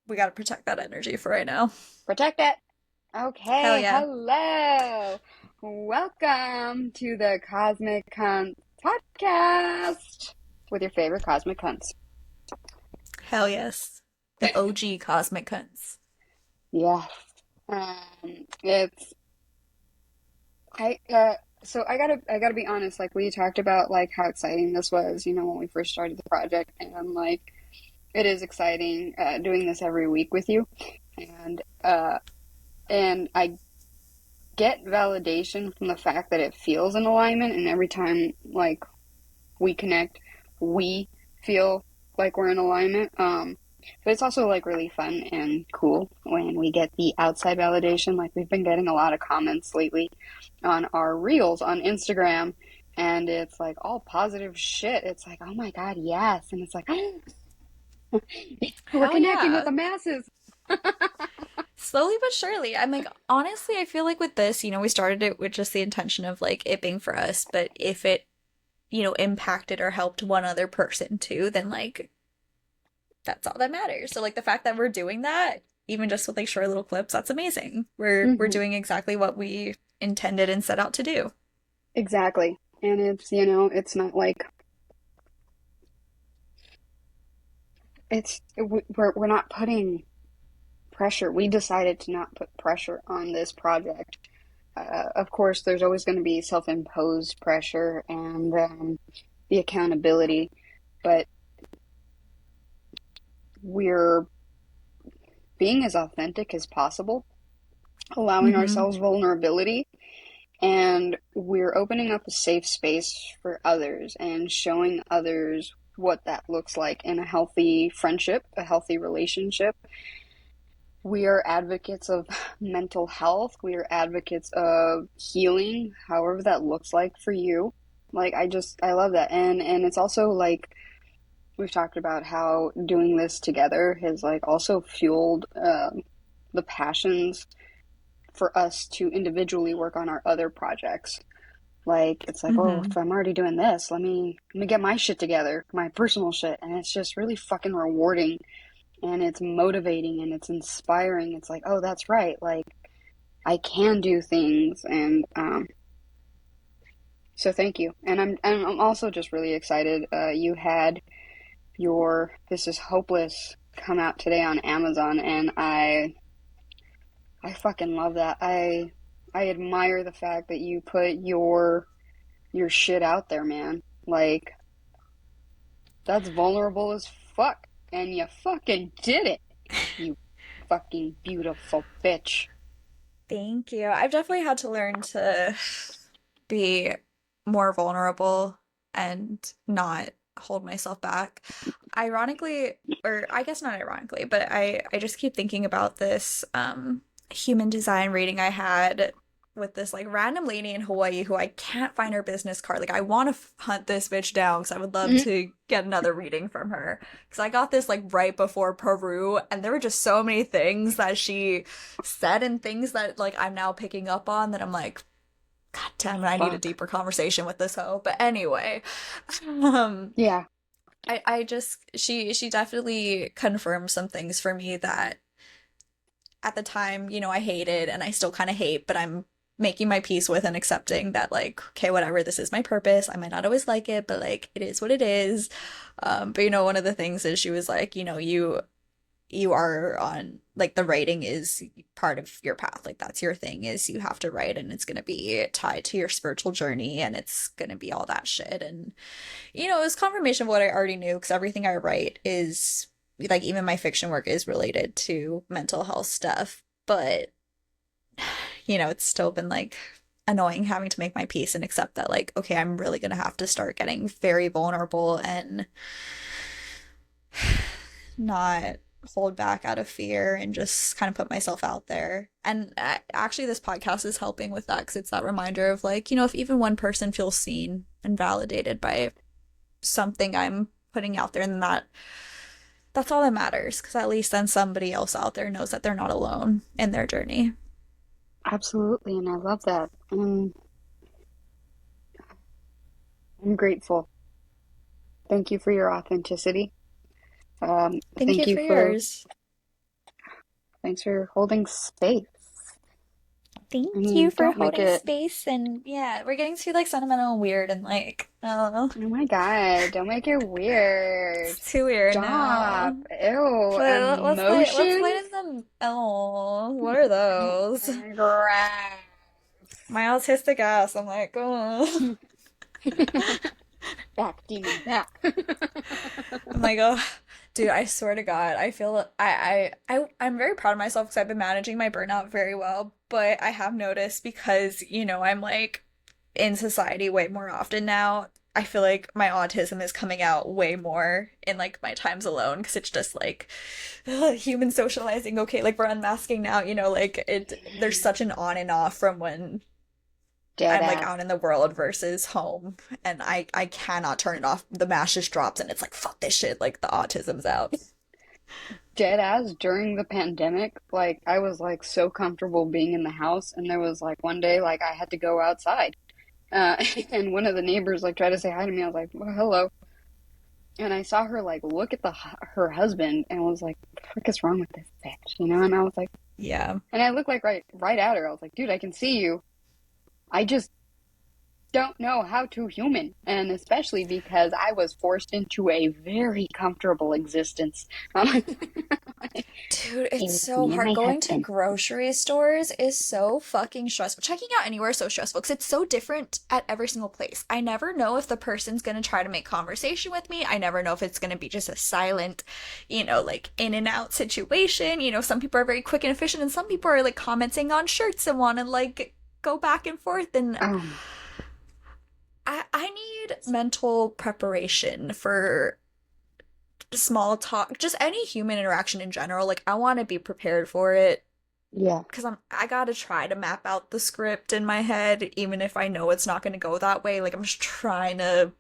we got to protect that energy for right now. Protect it. Hell Okay, yeah. hello. Welcome to the Cosmic Cunts podcast with your favorite Cosmic Cunts. Hell yes. The OG Cosmic Cunts. Yes. It's I so I gotta be honest, like we talked about like how exciting this was, when we first started the project, and like it is exciting doing this every week with you. And I get validation from the fact that it feels in alignment, and every time like we connect, we feel like we're in alignment. But it's also like really fun and cool when we get the outside validation. Like we've been getting a lot of comments lately on our reels on Instagram, and it's like all positive shit. It's like, oh my God, yes. And it's like, we're Hell connecting with yeah. the masses. Slowly but surely. I'm like, honestly, I feel like with this, we started it with just the intention of like it being for us, but if it, impacted or helped one other person too, then like that's all that matters. So like the fact that we're doing that, even just with like short little clips, that's amazing. We're Hmm. doing exactly what we intended and set out to do. Exactly. And it's not like we're not putting pressure. We decided to not put pressure on this project. Of course, there's always going to be self-imposed pressure and the accountability, but we're being as authentic as possible, allowing Mm-hmm. ourselves vulnerability, and we're opening up a safe space for others and showing others what that looks like in a healthy friendship, a healthy relationship. We are advocates of mental health. We are advocates of healing, however that looks like for you. Like I love that. And it's also like we've talked about how doing this together has like also fueled the passions for us to individually work on our other projects. Like it's like, oh, Mm-hmm. if I'm already doing this, let me get my shit together, my personal shit, and it's just really fucking rewarding, and it's motivating, and it's inspiring. It's like, oh, that's right. Like I can do things, and so thank you. And I'm also just really excited. You had your This Is Hopeless come out today on Amazon, and I fucking love that. I admire the fact that you put your shit out there, man. Like that's vulnerable as fuck, and you fucking did it. You fucking beautiful bitch. Thank you. I've definitely had to learn to be more vulnerable and not hold myself back. Ironically, or I guess not ironically, but I just keep thinking about this human design reading I had with this like random lady in Hawaii who I can't find her business card. Like I want to hunt this bitch down because I would love Mm. to get another reading from her. Because I got this like right before Peru, and there were just so many things that she said and things that like I'm now picking up on that I'm like, God damn it, I need a Fuck. deeper conversation with this hoe. But anyway, um, Yeah. I just she definitely confirmed some things for me that at the time, I hated and I still kind of hate, but I'm making my peace with and accepting that like, okay, whatever, this is my purpose. I might not always like it, but like it is what it is. But one of the things is she was like, you are on like the writing is part of your path. Like that's your thing is you have to write and it's going to be tied to your spiritual journey and it's going to be all that shit. And, it was confirmation of what I already knew because everything I write is like even my fiction work is related to mental health stuff. But, it's still been like annoying having to make my peace and accept that like, okay, I'm really going to have to start getting very vulnerable and not hold back out of fear and just kind of put myself out there. And actually, this podcast is helping with that because it's that reminder of like, if even one person feels seen and validated by something I'm putting out there, then that's all that matters because at least then somebody else out there knows that they're not alone in their journey. Absolutely, and I love that. I'm grateful. Thank you for your authenticity. Thank Thank you you for for yours. Thanks for holding space. I Thank you mean, for don't make holding it. space, and yeah, we're getting too like sentimental and weird and like I don't know. Oh my God, don't make it weird. It's too weird Stop. now. Ew, But let's emotions? lighten them. Oh, what are those? Grass. My autistic ass. I'm like, oh. Back, demon, back. I'm like, oh, dude, I swear to God, I feel I'm very proud of myself because I've been managing my burnout very well. But I have noticed because, I'm like in society way more often now. I feel like my autism is coming out way more in like my times alone because it's just like human socializing. Okay, like we're unmasking now, like there's such an on and off from when Dead I'm like ass. out in the world versus home, and I cannot turn it off. The mash just drops, and it's like fuck this shit. Like the autism's out. Dead ass during the pandemic, like I was like so comfortable being in the house, and there was like one day like I had to go outside. And one of the neighbors like tried to say hi to me. I was like, well, hello. And I saw her like look at her husband and was like, what the frick is wrong with this bitch? And I was like, Yeah. and I looked like right at her. I was like, dude, I can see you. I just don't know how to human. And especially because I was forced into a very comfortable existence. Dude, It it's was so me and hard. my Going to husband. grocery stores is so fucking stressful. Checking out anywhere is so stressful because it's so different at every single place. I never know if the person's gonna try to make conversation with me. I never know if it's gonna be just a silent, like in and out situation. Some people are very quick and efficient, and some people are like commenting on shirts and want to like go back and forth. And Um, I need mental preparation for small talk, just any human interaction in general. Like I want to be prepared for it yeah. because I gotta try to map out the script in my head, even if I know it's not gonna go that way. Like I'm just trying to.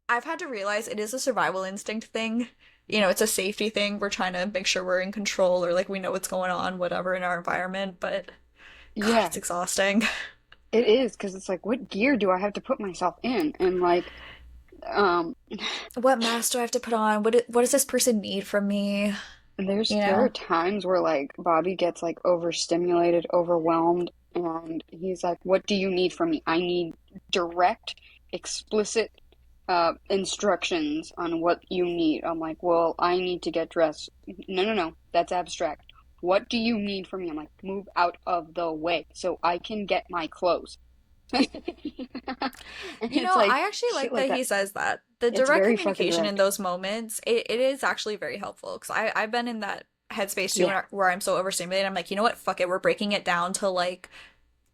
I've had to realize it is a survival instinct thing. It's a safety thing. We're trying to make sure we're in control or like we know what's going on, whatever in our environment. But God, Yeah, it's exhausting. it is because it's like, what gear do I have to put myself in? And like, um, What mask do I have to put on? What does this person need from me? You there are know? times where like Bobby gets like overstimulated, overwhelmed, and he's like, "What do you need from me? I need direct, explicit instructions on what you need." I'm like, "Well, I need to get dressed." No, no, no, that's abstract. What do you need from me? I'm like, "Move out of the way so I can get my clothes." And it's like I actually shit like like that that. he says that. The It's direct very fucking communication in direct. those moments, it is actually very helpful because I've been in that headspace too Yeah, where I'm so overstimulated. I'm like, you know what? Fuck it. We're breaking it down to like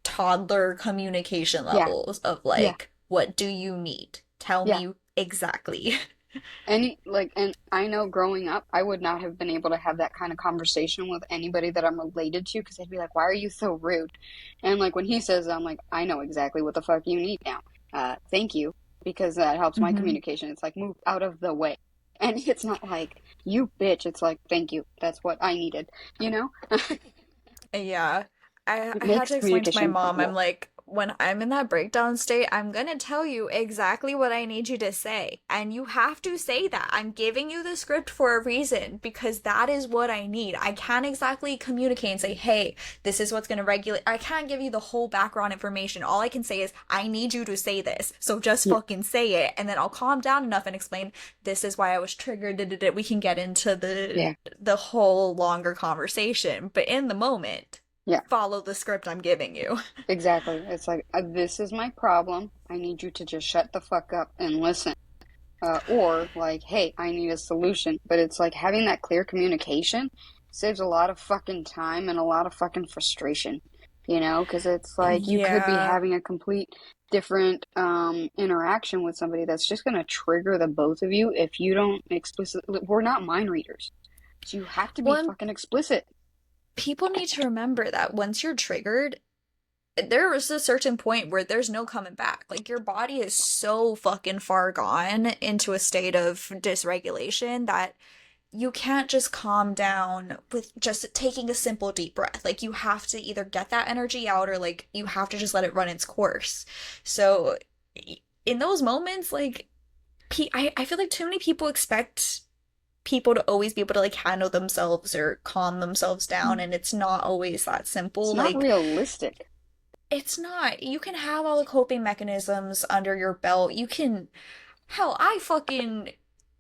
toddler communication yeah, levels of yeah, like, what do you need? Tell yeah. me exactly. And I know growing up, I would not have been able to have that kind of conversation with anybody that I'm related to because they'd be like, "Why are you so rude?" And like when he says, I'm like, "I know exactly what the fuck you need now. Thank you," because that helps my Hmm. communication. It's like move out of the way, and it's not like you bitch. It's like thank you. That's what I needed. You know, Yeah. it I had makes to explain to my communication mom, I'm possible. like, when I'm in that breakdown state, I'm gonna tell you exactly what I need you to say. And you have to say that. I'm giving you the script for a reason because that is what I need. I can't exactly communicate and say, hey, this is what's gonna regulate. I can't give you the whole background information. All I can say is, I need you to say this. So just Yeah, fucking say it. And then I'll calm down enough and explain, this is why I was triggered. We can get into yeah, the whole longer conversation. But in the moment, yeah. follow the script I'm giving you. Exactly. It's like this is my problem. I need you to just shut the fuck up and listen. Or like, hey, I need a solution. But it's like having that clear communication saves a lot of fucking time and a lot of fucking frustration, because it's like you could be Yeah. having a complete different interaction with somebody that's just going to trigger the both of you if you don't explicitly. We're not mind readers. So you have to be One, fucking explicit. people need to remember that once you're triggered, there is a certain point where there's no coming back. Like your body is so fucking far gone into a state of dysregulation that you can't just calm down with just taking a simple deep breath. Like you have to either get that energy out or like you have to just let it run its course. So in those moments, like I feel like too many people expect people to always be able to like handle themselves or calm themselves down, and it's not always that It's simple. not Like realistic. it's not. You can have all the coping mechanisms under your belt. You can hell, I fucking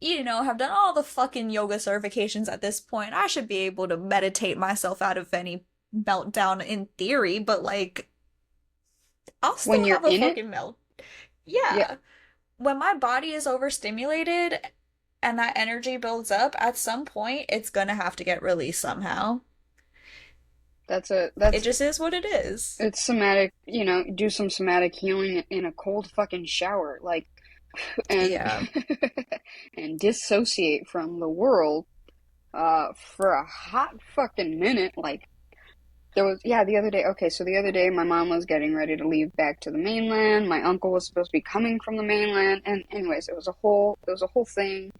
have done all the fucking yoga certifications at this point. I should be able to meditate myself out of any meltdown in theory, but like I'll When still you're have a in it, fucking melt. yeah, Yeah. When my body is overstimulated and that energy builds up, at some point it's gonna have to get released somehow. It that's just is what it is. it's somatic, do some somatic healing in a cold fucking shower, like, and Yeah. and dissociate from the world for a hot fucking minute. Like, there was, yeah, the other day, okay, so the other day my mom was getting ready to leave back to the mainland. My uncle was supposed to be coming from the mainland, and anyways, it was a whole thing.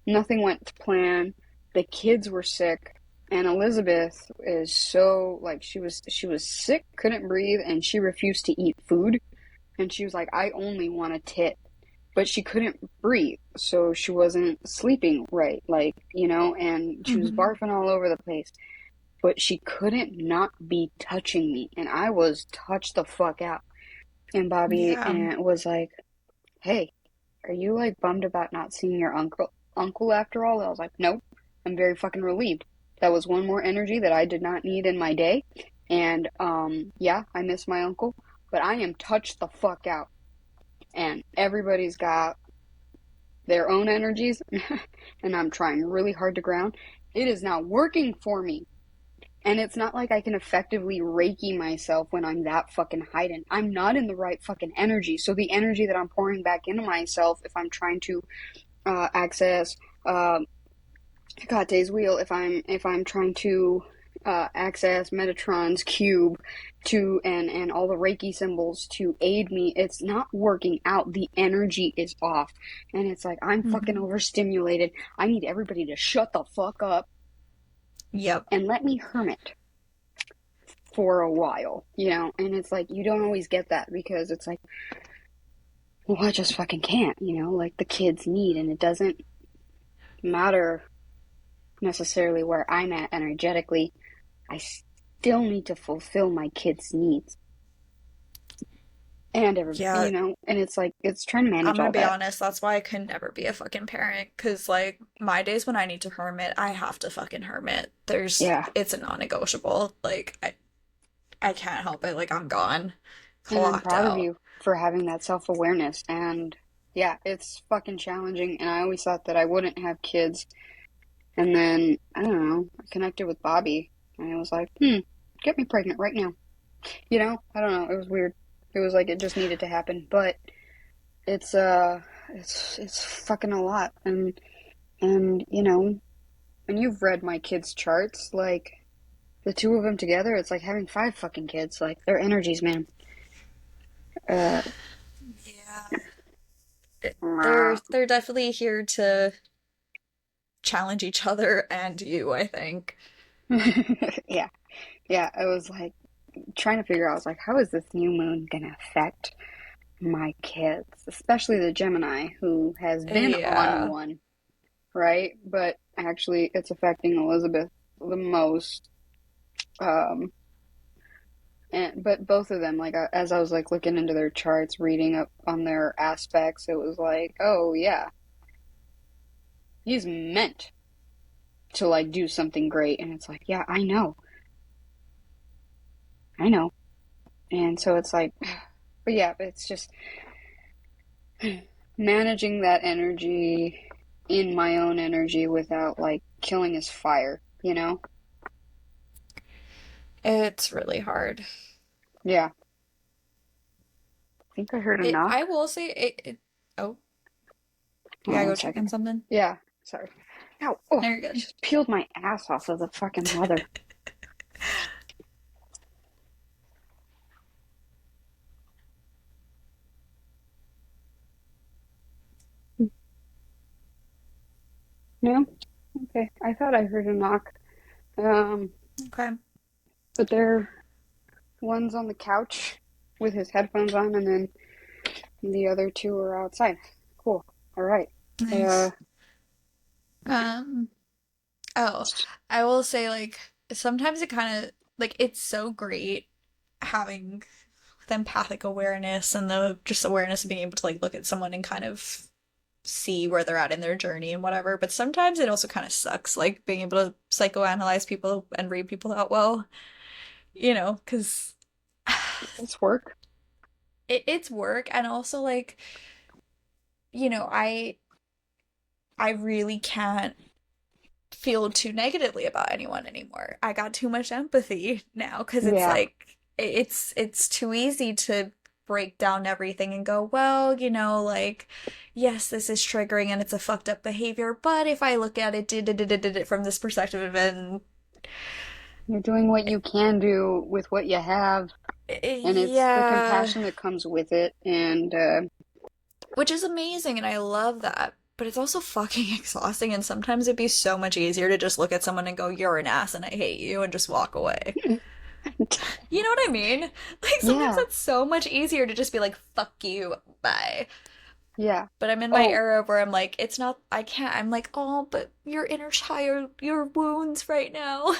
Nothing went to plan. The kids were sick, and Elizabeth is so, like, she was sick, couldn't breathe, and she refused to eat food. And she was like, I only want a tit. But she couldn't breathe, so she wasn't sleeping right, like, and she was Hmm. barfing all over the place. But she couldn't not be touching me, and I was touched the fuck out. And Bobby Yeah. and was like, "Hey, are you like bummed about not seeing your uncle after all?" I was like, "Nope, I'm very fucking relieved. That was one more energy that I did not need in my day. And yeah, I miss my uncle, but I am touched the fuck out. And everybody's got their own energies, and I'm trying really hard to ground. It is not working for me. And it's not like I can effectively Reiki myself when I'm that fucking heightened. I'm not in the right fucking energy. So the energy that I'm pouring back into myself, if I'm trying to access Hekate's wheel, if I'm trying to access Metatron's cube to and all the Reiki symbols to aid me, it's not working out. The energy is off, and it's like I'm fucking Hmm. overstimulated. I need everybody to shut the fuck up Yep. and let me hermit for a while. And it's like you don't always get that because it's like, well, I just fucking can't. Like the kids need, and it doesn't matter necessarily where I'm at energetically. I still need to fulfill my kids' needs and Yeah. and it's like it's trying to I'm manage gonna all be that. honest, that's why I could never be a fucking parent. Cause like my days when I need to hermit, I have to fucking hermit. Yeah, It's a non-negotiable. Like I can't help it. Like I'm gone. and I'm Clocked proud of out. you for having that self-awareness. And yeah, it's fucking challenging. And I always thought that I wouldn't have kids. And then I don't know, I connected with Bobby, and it was like, get me pregnant right now. I don't know. It was weird. It was like it just needed to happen, but it's it's fucking a lot. And when you've read my kids' charts, like the two of them together, it's like having five fucking kids. Like their energies, man. Uh, They're definitely here to challenge each other and you, I think. yeah, yeah. I was like trying to figure out. I was like, how is this new moon gonna affect my kids, especially the Gemini who has been on Yeah. one, right? But actually, it's affecting Elizabeth the most. Um, but both of them, like as I was like looking into their charts, reading up on their aspects, it was like, oh yeah, he's meant to like do something great, and it's like, yeah, I know, and so it's like, but yeah, it's just managing that energy in my own energy without like killing his fire. It's really hard. Yeah, I think I heard a knock. I will say oh, you Hold on gotta one go check second. on something? Yeah, sorry. Ow, oh, No, you're I good. just peeled my ass off of the fucking leather. No? Okay, I thought I heard a knock. Um, Okay. but there, one's on the couch with his headphones on, and then the other two are outside. Cool. All right. Uh, Nice. Um, oh, I will say like sometimes it kind of like it's so great having the empathic awareness and the just awareness of being able to like look at someone and kind of see where they're at in their journey and whatever. But sometimes it also kind of sucks, like being able to psychoanalyze people and read people that well, because It's work. it's work and also like, you know, I really can't feel too negatively about anyone anymore. I got too much empathy now because it's Yeah. like it's too easy to break down everything and go, well, like yes, this is triggering and it's a fucked up behavior, but if I look at it from this perspective and You're doing what you can do with what you have, and it's the yeah, compassion that comes with it. And which is amazing and I love that. But it's also fucking exhausting, and sometimes it'd be so much easier to just look at someone and go, "You're an ass and I hate you," and just walk away. You know what I mean? Like sometimes yeah, it's so much easier to just be like, fuck you, bye. yeah. But I'm in my Oh, era where I'm like, it's not, I can't. I'm like, oh, but your inner child, your wounds right now.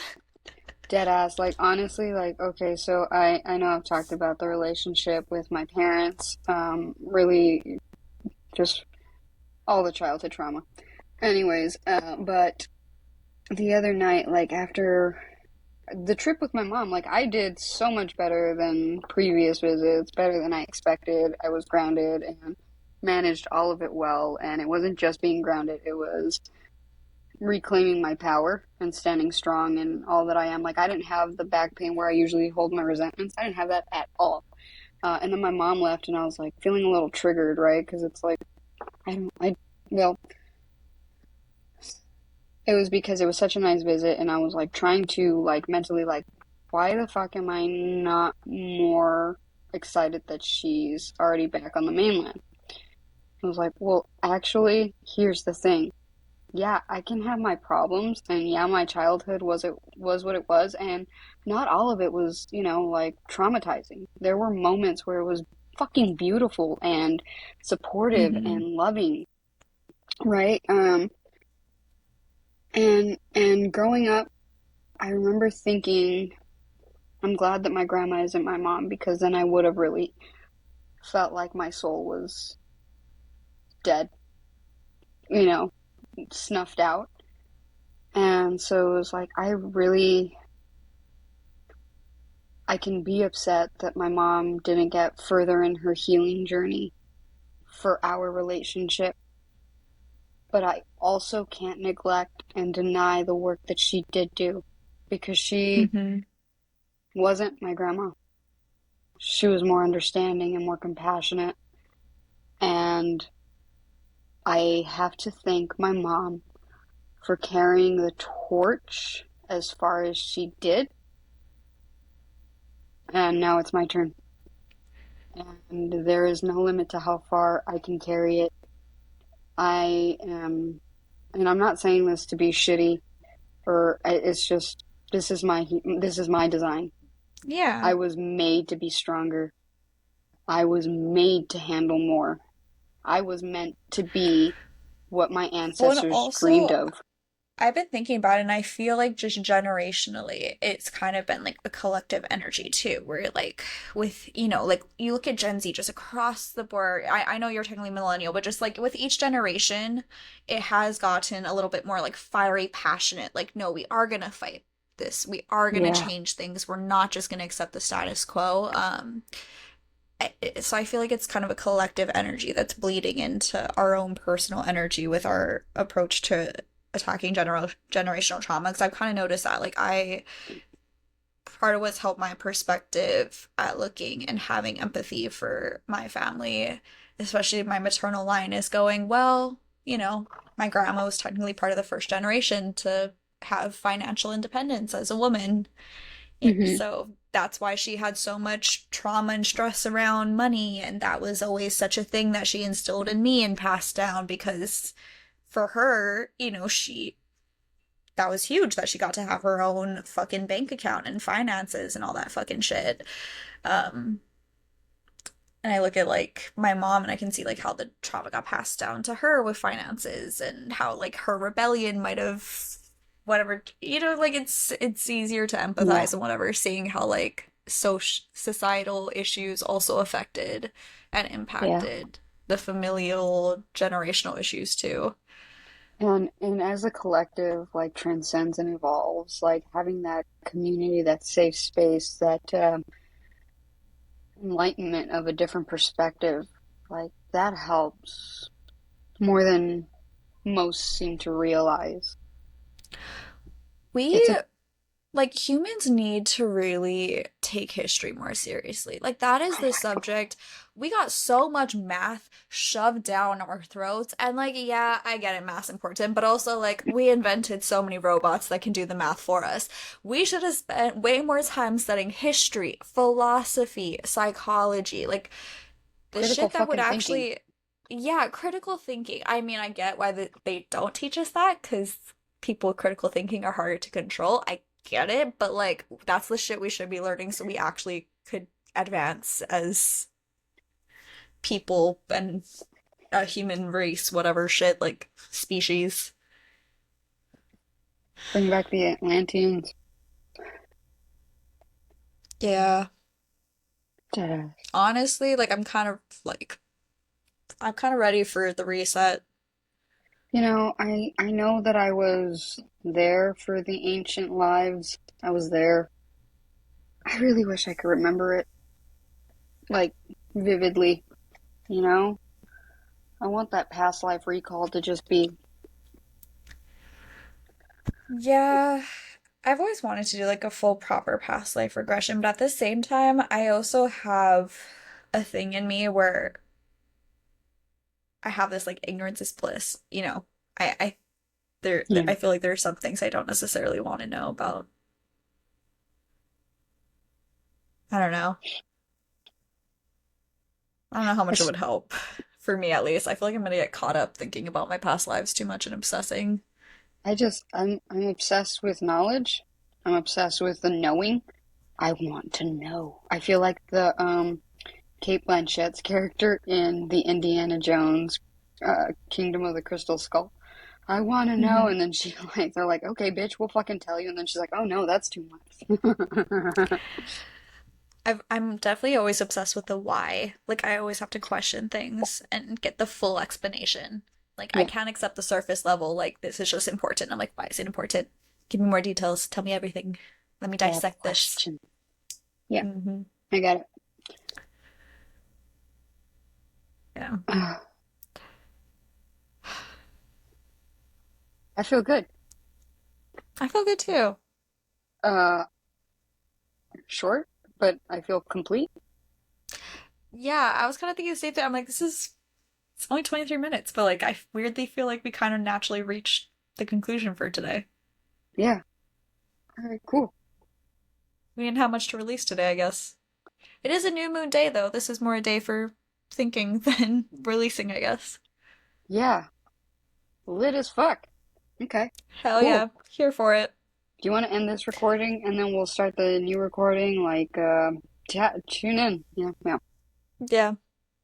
dead ass. Like honestly, like okay, so I know I've talked about the relationship with my parents. Really, just all the childhood trauma. Anyways, but the other night, like after the trip with my mom, like I did so much better than previous visits, better than I expected. I was grounded and managed all of it well, and it wasn't just being grounded, it was reclaiming my power and standing strong in all that I am. Like I didn't have the back pain where I usually hold my resentments. I didn't have that at all. And then my mom left, and I was like feeling a little triggered, right? Because it's like I don't, I well, it was because it was such a nice visit, and I was like trying to like mentally like, why the fuck am I not more excited that she's already back on the mainland? I was like, well, actually, here's the thing. Yeah, I can have my problems, and yeah, my childhood was what it was, and not all of it was, like traumatizing. There were moments where it was fucking beautiful and supportive Hmm. and loving, right? And growing up, I remember thinking, I'm glad that my grandma isn't my mom because then I would have really felt like my soul was dead, you know, snuffed out. And so it was like, I can be upset that my mom didn't get further in her healing journey for our relationship, but I also can't neglect and deny the work that she did do because she Hmm. wasn't my grandma. She was more understanding and more compassionate. And I have to thank my mom for carrying the torch as far as she did. And now it's my turn. And there is no limit to how far I can carry it. I am, and I'm not saying this to be shitty or it's just this is my design. Yeah. I was made to be stronger. I was made to handle more. I was meant to be what my Well, and ancestors dreamed also, of. I've been thinking about it, and I feel like just generationally, it's kind of been like a collective energy too, where like with, like you look at Gen Z just across the board. I know you're technically millennial, but just like with each generation, it has gotten a little bit more like fiery, passionate. Like, no, we are gonna fight this. We are gonna Yeah. change things. We're not just gonna accept the status quo. So I feel like it's kind of a collective energy that's bleeding into our own personal energy with our approach to attacking generational trauma. Because I've kind of noticed that, like, part of what's helped my perspective at looking and having empathy for my family, especially my maternal line, is going, well, my grandma was technically part of the first generation to have financial independence as a woman. Hmm. So that's why she had so much trauma and stress around money. And that was always such a thing that she instilled in me and passed down because for her, that was huge that she got to have her own fucking bank account and finances and all that fucking shit. Um, And I look at like my mom and I can see like how the trauma got passed down to her with finances and how like her rebellion might have whatever, like it's easier to Yeah. empathize and whatever, seeing how like societal issues also affected and Yeah. impacted the familial generational issues too. And as a collective like transcends and evolves, like having that community, that safe space, that enlightenment of a different perspective, like that helps more than most seem to realize. We It's a like humans need to really take history more seriously. Like that is oh the my God. subject. We got so much math shoved down our throats and like yeah, I get it, math's important, but also like we invented so many robots that can do the math for us. We should have spent way more time studying history, philosophy, psychology, like the Critical shit that would fucking thinking. actually yeah, critical thinking. I mean, I get why they don't teach us that because people with critical thinking are harder to control. I get it, but like that's the shit we should be learning so we actually could advance as people and a human race, whatever shit, like species. Bring back the Atlanteans. Yeah. Yeah. Honestly, like I'm kind of ready for the reset. I know that I was there for the ancient lives. I was there. I really wish I could remember it like vividly, you know? I want that past life recall to just be Yeah, I've always wanted to do like a full proper past life regression, but at the same time, I also have a thing in me where I have this like ignorance is bliss, you know. I yeah. I feel like there are some things I don't necessarily want to know about. I don't know. I don't know how I, much it s- would help for me at least. I feel like I'm gonna get caught up thinking about my past lives too much and obsessing. I'm obsessed with knowledge. I'm obsessed with the knowing. I want to know. I feel like the Kate Blanchett's character in the Indiana Jones Kingdom of the Crystal Skull. I want to know, Hmm. and then she like they're like, okay, bitch, we'll fucking tell you, and then she's like, oh no, that's too much. I'm definitely always obsessed with the why. Like I always have to question things and get the full explanation. Like I Yeah, can't accept the surface level, like this is just important. I'm like, why is it important? Give me more details. Tell me everything. Let me depth dissect this. question. Yeah, Hmm. I got it. Yeah. I feel good. I feel good too. Uh, Short, but I feel complete. Yeah, I was kind of thinking the same thing. I'm like, it's only 23 minutes, but like I weirdly feel like we kind of naturally reached the conclusion for today. Yeah. All right, cool. We didn't have much to release today, I guess. It is a new moon day though. This is more a day for thinking than releasing, I guess. Yeah, lit as fuck. Okay, Hell cool. yeah, here for it. Do you want to end this recording and then we'll start the new recording? Like, tune in. Yeah, yeah. Yeah.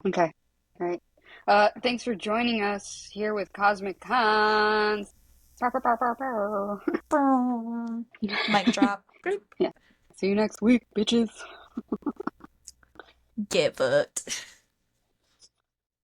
Okay. All right. Thanks for joining us here with Cosmic Cons. Pow, pow, pow, pow, pow. Mic drop. Yeah. See you next week, bitches. Give it.